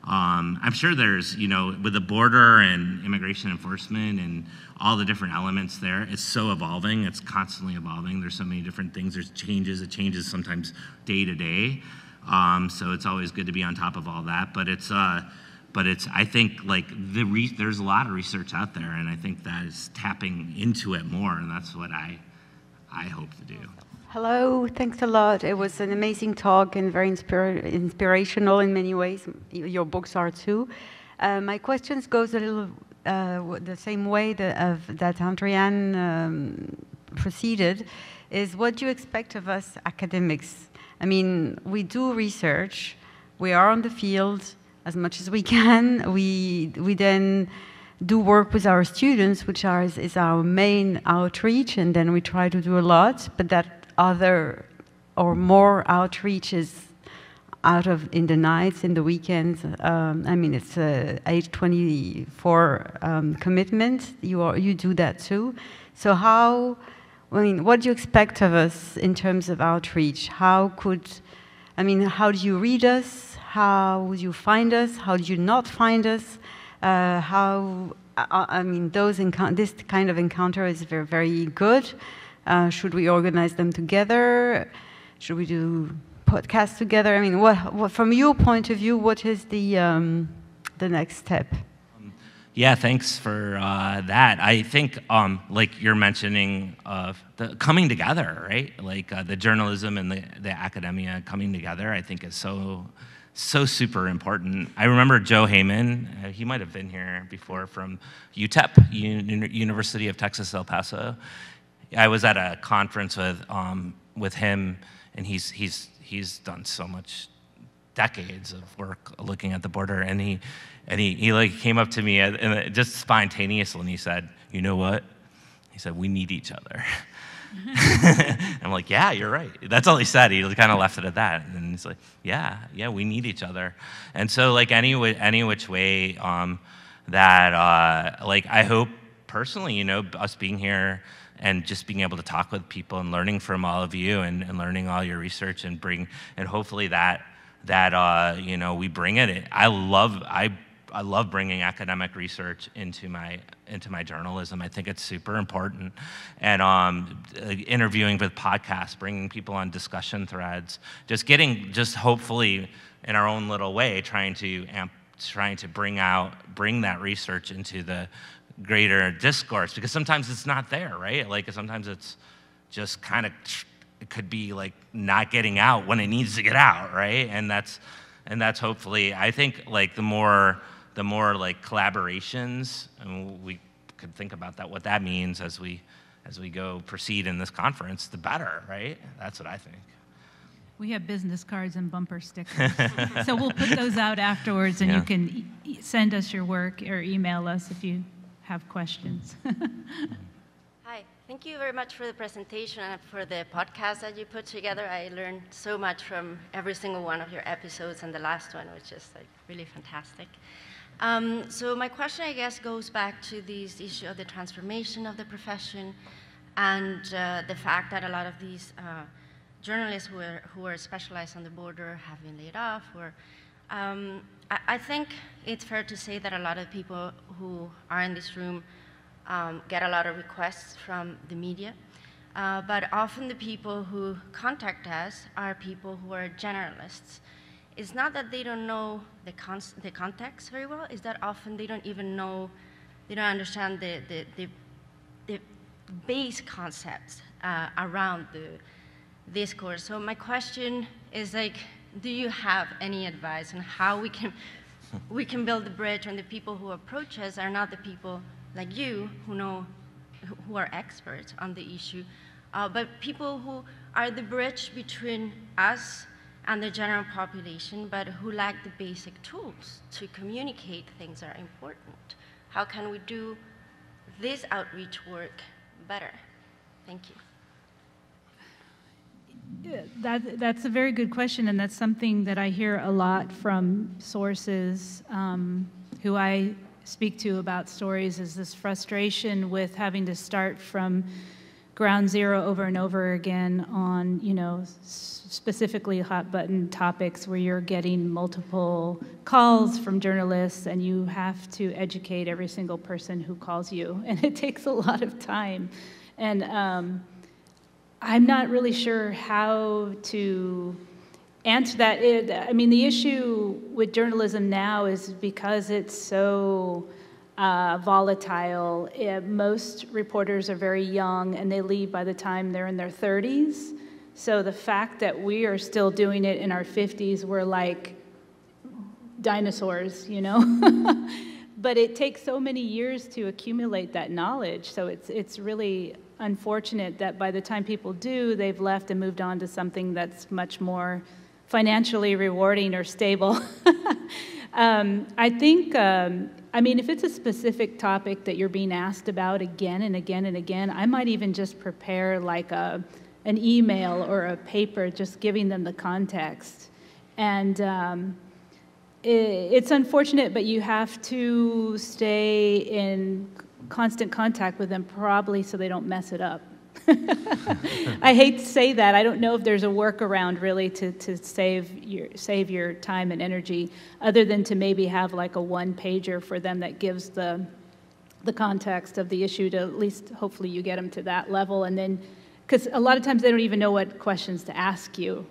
Speaker 3: I'm sure there's, you know, with the border and immigration enforcement and all the different elements there, it's so evolving, it's constantly evolving. There's so many different things, there's changes, it changes sometimes day to day. So it's always good to be on top of all that, but it's I think like there's a lot of research out there, and I think that is tapping into it more, and that's what I hope to do.
Speaker 5: Hello, thanks a lot. It was an amazing talk and very inspirational in many ways. Your books are too. My questions goes a little the same way that Andriane proceeded, is what do you expect of us academics? I mean, we do research, we are on the field as much as we can. We then do work with our students, which is our main outreach, and then we try to do a lot, but that other or more outreaches in the nights, in the weekends. I mean, it's a 8/24 commitment. You do that too. So what do you expect of us in terms of outreach? How do you read us? How would you find us? How do you not find us? This kind of encounter is very, very good. Should we organize them together? Should we do podcasts together? I mean, what from your point of view, what is the next step?
Speaker 3: Yeah, thanks for that. I think, like you're mentioning, the coming together, right? Like the journalism and the academia coming together, I think is so super important. I remember Joe Heyman, he might have been here before, from UTEP, University of Texas, El Paso. I was at a conference with him, and he's done so much, decades of work looking at the border, and he like came up to me and just spontaneously, and he said, "You know what?" He said, "We need each other." I'm like, "Yeah, you're right." That's all he said. He kind of left it at that, and he's like, "Yeah, we need each other." And so, like any which way, like I hope personally, you know, us being here and just being able to talk with people and learning from all of you and learning all your research and hopefully that you know, we bring it. I love bringing academic research into my journalism. I think it's super important. And interviewing with podcasts, bringing people on discussion threads, just hopefully in our own little way, trying to bring that research into the greater discourse, because sometimes it's not there, right? Like sometimes it's just kind of, it could be like not getting out when it needs to get out, right? And that's hopefully, I think, like the more like collaborations, and we could think about that, what that means as we proceed in this conference, the better, right? That's what I think.
Speaker 4: We have business cards and bumper stickers. So we'll put those out afterwards, and you can send us your work or email us if you have questions.
Speaker 6: Hi, thank you very much for the presentation and for the podcast that you put together. I learned so much from every single one of your episodes, and the last one was just like really fantastic. So my question, I guess, goes back to this issue of the transformation of the profession and the fact that a lot of these journalists who are specialized on the border have been laid off. I think it's fair to say that a lot of people who are in this room get a lot of requests from the media, but often the people who contact us are people who are generalists. It's not that they don't know the context very well, it's that often they don't even know they don't understand the base concepts around the discourse. So my question is like, do you have any advice on how we can build the bridge when the people who approach us are not the people like you who are experts on the issue, but people who are the bridge between us and the general population, but who lack the basic tools to communicate things that are important? How can we do this outreach work better? Thank you.
Speaker 4: Yeah, that's a very good question, and that's something that I hear a lot from sources who I speak to about stories, is this frustration with having to start from ground zero over and over again on, specifically hot button topics where you're getting multiple calls from journalists and you have to educate every single person who calls you, and it takes a lot of time. And I'm not really sure how to answer that. The issue with journalism now is because it's so volatile. Most reporters are very young and they leave by the time they're in their 30s. So the fact that we are still doing it in our 50s, we're like dinosaurs, But it takes so many years to accumulate that knowledge. So it's really unfortunate that by the time people do, they've left and moved on to something that's much more financially rewarding or stable. I think, if it's a specific topic that you're being asked about again and again and again, I might even just prepare like an email or a paper, just giving them the context. And it's unfortunate, but you have to stay in constant contact with them, probably so they don't mess it up. I hate to say that. I don't know if there's a workaround really to save your time and energy, other than to maybe have like a one-pager for them that gives the context of the issue, to at least hopefully you get them to that level. And then, because a lot of times they don't even know what questions to ask you,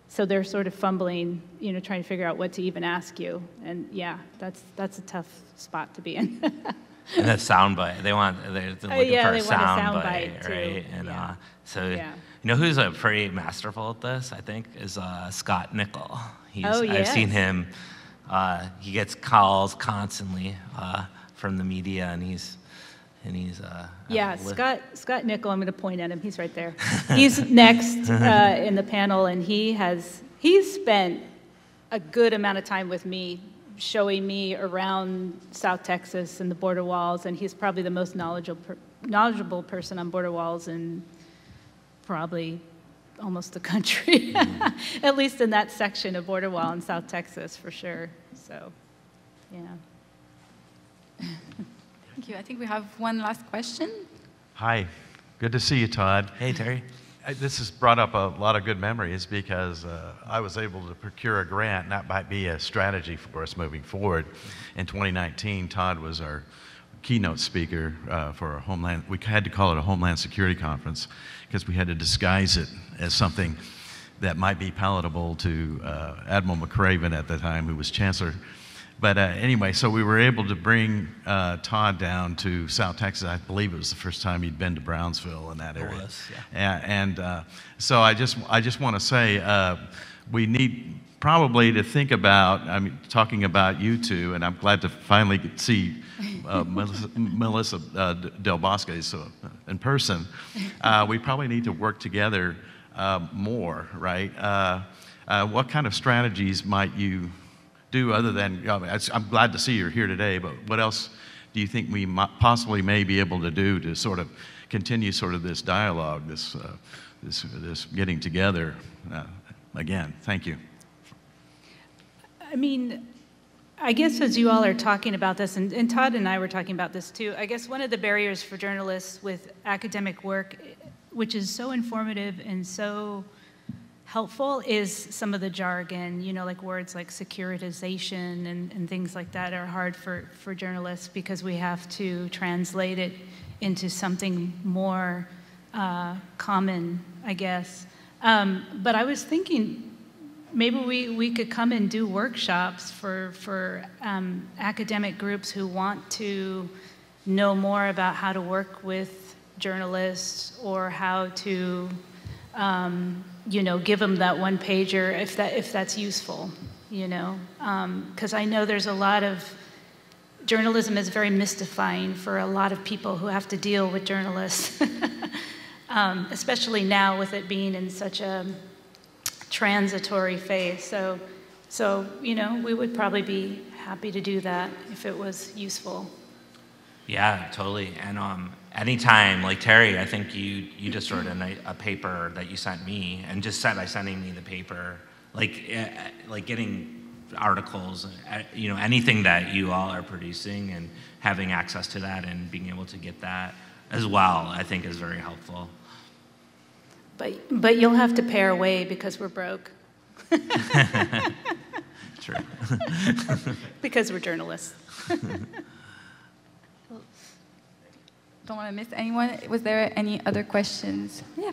Speaker 4: so they're sort of fumbling, trying to figure out what to even ask you. And yeah, that's a tough spot to be in.
Speaker 3: And that soundbite, they're looking for a soundbite, right? And
Speaker 4: yeah.
Speaker 3: Who's pretty masterful at this, I think, is Scott Nickel.
Speaker 4: Yes.
Speaker 3: I've seen him. He gets calls constantly from the media, and he's Scott Nickel. I'm going to point at him. He's right there. He's next in the panel, and he's spent a good amount of time with me, showing me around South Texas and the border walls, and he's probably the most knowledgeable person on border walls in probably almost the country, at least in that section of border wall in South Texas, for sure. So, yeah.
Speaker 2: Thank you. I think we have one last question.
Speaker 7: Hi. Good to see you, Todd.
Speaker 3: Hey, Terry.
Speaker 7: This has brought up a lot of good memories because I was able to procure a grant, and that might be a strategy for us moving forward. In 2019, Todd was our keynote speaker for a Homeland, we had to call it a Homeland Security Conference because we had to disguise it as something that might be palatable to Admiral McRaven at the time, who was Chancellor. But anyway, so we were able to bring Todd down to South Texas. I believe it was the first time he'd been to Brownsville in that area. And so I just want to say we need probably to think about, talking about you two, and I'm glad to finally see Melissa Del Bosque in person. We probably need to work together more, right? What kind of strategies might you do other than, I'm glad to see you're here today, but what else do you think we possibly may be able to do to sort of continue sort of this dialogue, this getting together again? Thank you.
Speaker 4: I guess as you all are talking about this, and Todd and I were talking about this too, I guess one of the barriers for journalists with academic work, which is so informative and so helpful, is some of the jargon, like words like securitization and things like that are hard for journalists because we have to translate it into something more common, I guess. But I was thinking maybe we could come and do workshops for academic groups who want to know more about how to work with journalists or how to, you know, give them that one pager if that's useful, you know, because I know there's a lot of journalism is very mystifying for a lot of people who have to deal with journalists, especially now with it being in such a transitory phase. So you know, we would probably be happy to do that if it was useful.
Speaker 3: Yeah, totally. And anytime, like Terry, I think you just wrote a paper that you sent me, and just said by sending me the paper, like getting articles, you know, anything that you all are producing and having access to that and being able to get that as well, I think is very helpful.
Speaker 4: But you'll have to pay our way because we're broke.
Speaker 3: True.
Speaker 4: Because we're journalists.
Speaker 2: Don't want to miss anyone. Was there any other questions? Yeah.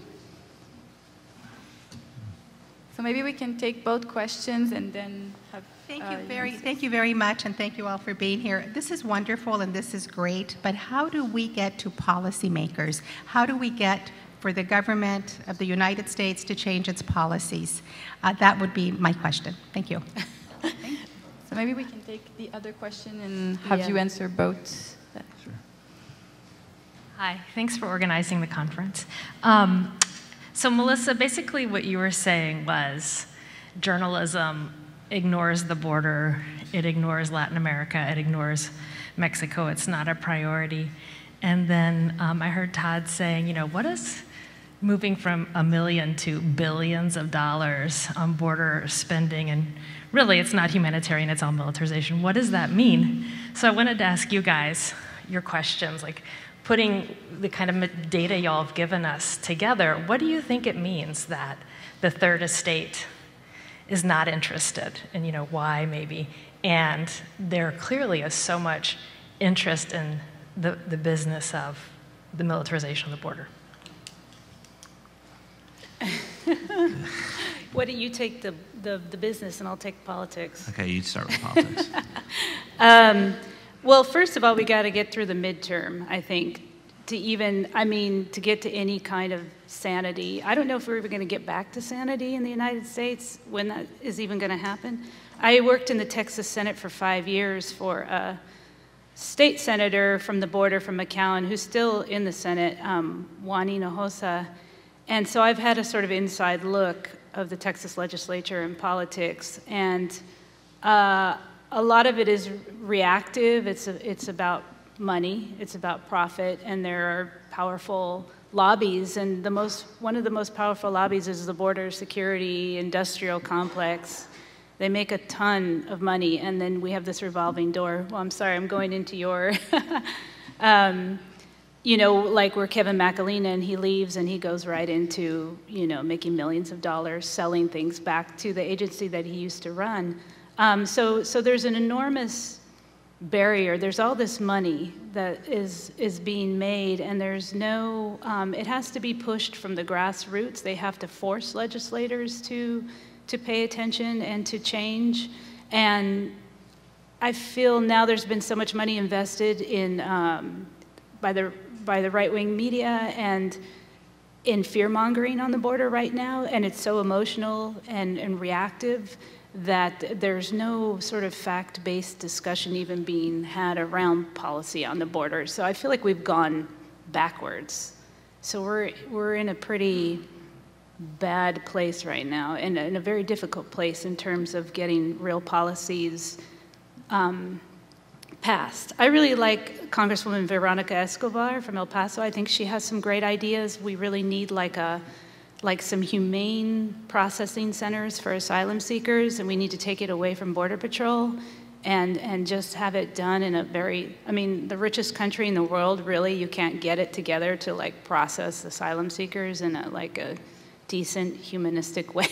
Speaker 2: So maybe we can take both questions and then have.
Speaker 8: Thank you very much, and thank you all for being here. This is wonderful and this is great, but how do we get to policymakers? How do we get for the government of the United States to change its policies? That would be my question. Thank you.
Speaker 2: So maybe we can take the other question and have you answer both.
Speaker 3: Sure.
Speaker 9: Hi, thanks for organizing the conference. So Melissa, basically what you were saying was journalism ignores the border, it ignores Latin America, it ignores Mexico, it's not a priority. And then I heard Todd saying, you know, what is moving from $1 million to billions of dollars on border spending, and really it's not humanitarian, it's all militarization. What does that mean? So I wanted to ask you guys your questions, like putting the kind of data y'all have given us together, what do you think it means that the third estate is not interested, and you know, why maybe? And there clearly is so much interest in the business of the militarization of the border.
Speaker 4: What do you take the business, and I'll take politics.
Speaker 3: Okay, you start with politics.
Speaker 4: Well, first of all, we got to get through the midterm, I think, to get to any kind of sanity. I don't know if we're even going to get back to sanity in the United States, when that is even going to happen. I worked in the Texas Senate for 5 years for a state senator from the border from McAllen, who's still in the Senate, Juan Hinojosa. And so I've had a sort of inside look of the Texas legislature and politics. And a lot of it is reactive. It's about money, it's about profit, and there are powerful lobbies, and one of the most powerful lobbies is the border security industrial complex. They make a ton of money, and then we have this revolving door. Well, I'm sorry, I'm going into your, you know, like we're Kevin McAleenan, and he leaves and he goes right into, you know, making millions of dollars, selling things back to the agency that he used to run. So there's an enormous barrier. There's all this money that is being made, and there's no, it has to be pushed from the grassroots. They have to force legislators to pay attention and to change. And I feel now there's been so much money invested in, by the right-wing media and in fear-mongering on the border right now, and it's so emotional and reactive that there's no sort of fact-based discussion even being had around policy on the border. So I feel like we've gone backwards. So we're in a pretty bad place right now, and in a very difficult place in terms of getting real policies passed. I really like Congresswoman Veronica Escobar from El Paso. I think she has some great ideas. We really need like some humane processing centers for asylum seekers, and we need to take it away from Border Patrol and just have it done in a very, I mean, the richest country in the world, really, you can't get it together to like process asylum seekers in a decent humanistic way.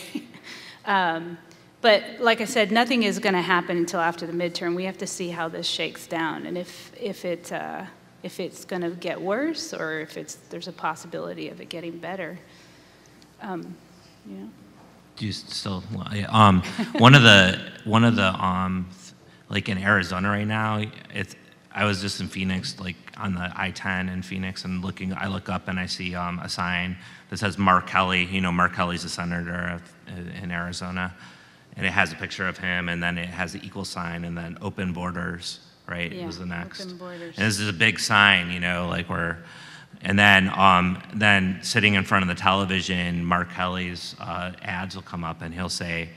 Speaker 4: But like I said, nothing is going to happen until after the midterm. We have to see how this shakes down, and if it's going to get worse, or if there's a possibility of it getting better. Yeah.
Speaker 3: Do you still? One of the like in Arizona right now, I was just in Phoenix like I-10 in Phoenix, and I look up and I see a sign that says Mark Kelly. You know, Mark Kelly's a senator in Arizona, and it has a picture of him, and then it has the equal sign, and then open borders, right?
Speaker 2: Yeah,
Speaker 3: was the next.
Speaker 2: open borders.
Speaker 3: And this is a big sign, you know, like and then sitting in front of the television, Mark Kelly's ads will come up, and he'll say,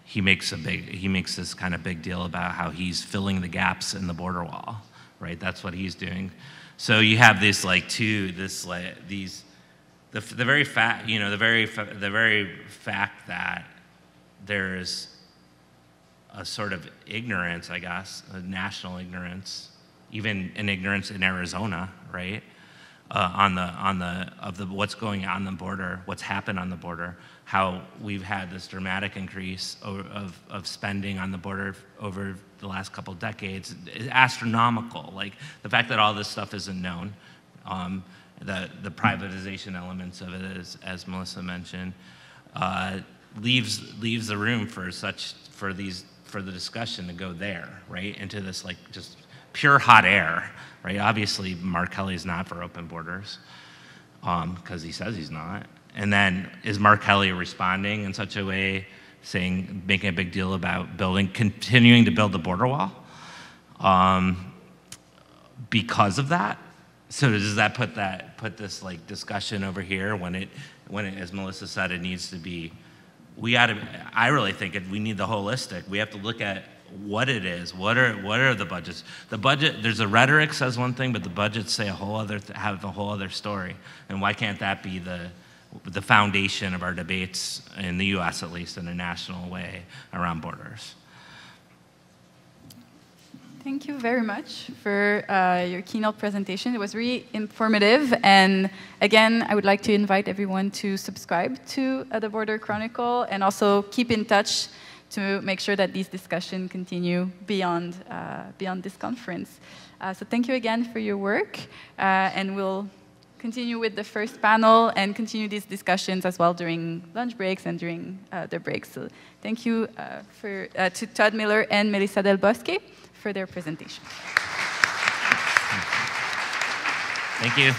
Speaker 3: he makes this kind of big deal about how he's filling the gaps in the border wall, right? That's what he's doing. So you have this the very fact, you know, the very fact that there's a sort of ignorance, I guess, a national ignorance, even an ignorance in Arizona, right? Of what's going on the border, what's happened on the border, how we've had this dramatic increase of spending on the border over the last couple of decades is astronomical. Like the fact that all this stuff isn't known, the privatization elements of it, as Melissa mentioned, leaves the room for the discussion to go there, right, into this like just pure hot air, right? Obviously, Mark Kelly's not for open borders because he says he's not. And then is Mark Kelly responding in such a way, making a big deal about continuing to build the border wall because of that? So does that put this like discussion over here when it, as Melissa said, it needs to be? I really think we need the holistic. We have to look at what it is. What are the budgets? The budget, there's a rhetoric says one thing, but the budgets say have a whole other story. And why can't that be the foundation of our debates in the U.S. at least in a national way around borders?
Speaker 2: Thank you very much for your keynote presentation. It was really informative. And again, I would like to invite everyone to subscribe to the Border Chronicle and also keep in touch to make sure that these discussions continue beyond this conference. So thank you again for your work. And we'll continue with the first panel and continue these discussions as well during lunch breaks and during the breaks. So thank you to Todd Miller and Melissa Del Bosque for their presentation.
Speaker 3: Thank you.